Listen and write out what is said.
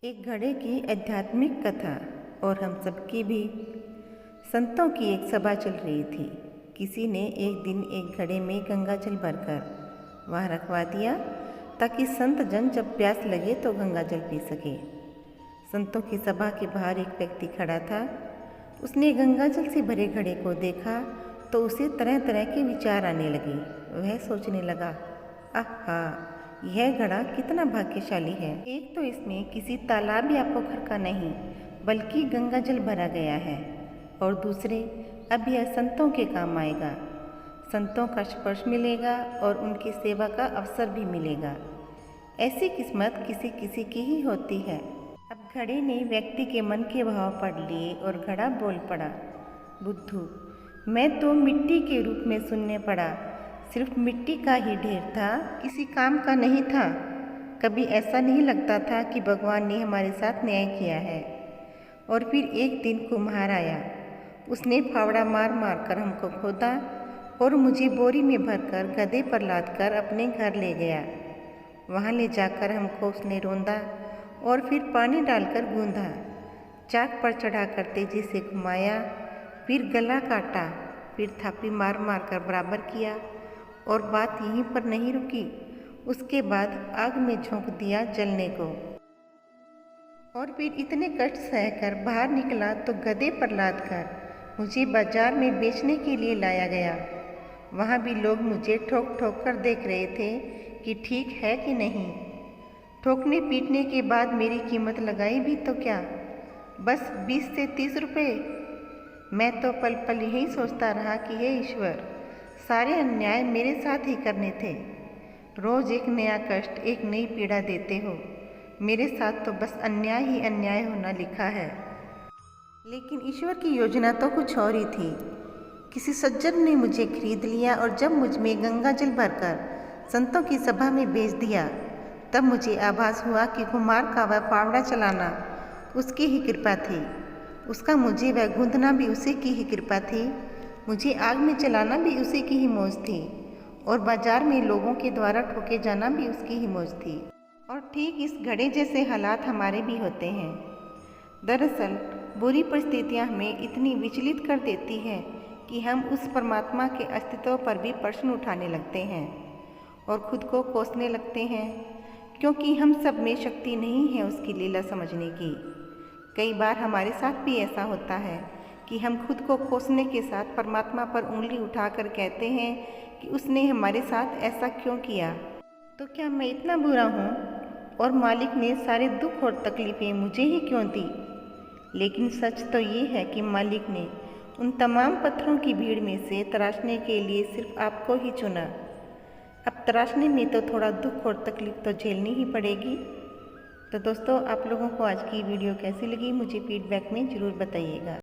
एक घड़े की आध्यात्मिक कथा और हम सबकी भी। संतों की एक सभा चल रही थी। किसी ने एक दिन एक घड़े में गंगा जल भरकर वहाँ रखवा दिया ताकि संत जन जब प्यास लगे तो गंगा जल पी सके। संतों की सभा के बाहर एक व्यक्ति खड़ा था। उसने गंगा जल से भरे घड़े को देखा तो उसे तरह तरह के विचार आने लगे। वह सोचने लगा, आहा, यह घड़ा कितना भाग्यशाली है। एक तो इसमें किसी तालाब या पोखर का नहीं बल्कि गंगा जल भरा गया है, और दूसरे अब यह संतों के काम आएगा। संतों का स्पर्श मिलेगा और उनकी सेवा का अवसर भी मिलेगा। ऐसी किस्मत किसी किसी की ही होती है। अब घड़े ने व्यक्ति के मन के भाव पढ़ लिए और घड़ा बोल पड़ा, बुद्धू, मैं तो मिट्टी के रूप में सुनने पड़ा। सिर्फ मिट्टी का ही ढेर था, किसी काम का नहीं था। कभी ऐसा नहीं लगता था कि भगवान ने हमारे साथ न्याय किया है। और फिर एक दिन कुम्हार आया। उसने फावड़ा मार मार कर हमको खोदा और मुझे बोरी में भरकर गधे पर लाद कर अपने घर ले गया। वहाँ ले जाकर हमको उसने रोंदा और फिर पानी डालकर गूंधा, चाक पर चढ़ाकर तेजी से घुमाया, फिर गला काटा, फिर थापी मार मार कर बराबर किया। और बात यहीं पर नहीं रुकी। उसके बाद आग में झोंक दिया जलने को। और फिर इतने कष्ट सहकर बाहर निकला तो गधे पर लाद कर मुझे बाजार में बेचने के लिए लाया गया। वहाँ भी लोग मुझे ठोक ठोक कर देख रहे थे कि ठीक है कि नहीं। ठोकने पीटने के बाद मेरी कीमत लगाई भी तो क्या, बस 20 से 30 रुपये। मैं तो पल पल यही सोचता रहा कि हे ईश्वर, सारे अन्याय मेरे साथ ही करने थे। रोज एक नया कष्ट, एक नई पीड़ा देते हो। मेरे साथ तो बस अन्याय ही अन्याय होना लिखा है। लेकिन ईश्वर की योजना तो कुछ और ही थी। किसी सज्जन ने मुझे खरीद लिया और जब मुझ में गंगा जल भरकर संतों की सभा में भेज दिया, तब मुझे आभास हुआ कि कुम्हार का वह फावड़ा चलाना उसकी ही कृपा थी। उसका मुझे वह गूंथना भी उसी की ही कृपा थी। मुझे आग में जलाना भी उसी की ही मौज थी। और बाजार में लोगों के द्वारा ठोके जाना भी उसकी ही मौज थी। और ठीक इस घड़े जैसे हालात हमारे भी होते हैं। दरअसल बुरी परिस्थितियां हमें इतनी विचलित कर देती हैं कि हम उस परमात्मा के अस्तित्व पर भी प्रश्न उठाने लगते हैं और खुद को कोसने लगते हैं, क्योंकि हम सब में शक्ति नहीं है उसकी लीला समझने की। कई बार हमारे साथ भी ऐसा होता है कि हम खुद को कोसने के साथ परमात्मा पर उंगली उठाकर कहते हैं कि उसने हमारे साथ ऐसा क्यों किया। तो क्या मैं इतना बुरा हूँ और मालिक ने सारे दुख और तकलीफ़ें मुझे ही क्यों दी? लेकिन सच तो ये है कि मालिक ने उन तमाम पत्थरों की भीड़ में से तराशने के लिए सिर्फ आपको ही चुना। अब तराशने में तो थोड़ा दुख और तकलीफ़ तो झेलनी ही पड़ेगी। तो दोस्तों, आप लोगों को आज की वीडियो कैसी लगी मुझे फीडबैक में ज़रूर बताइएगा।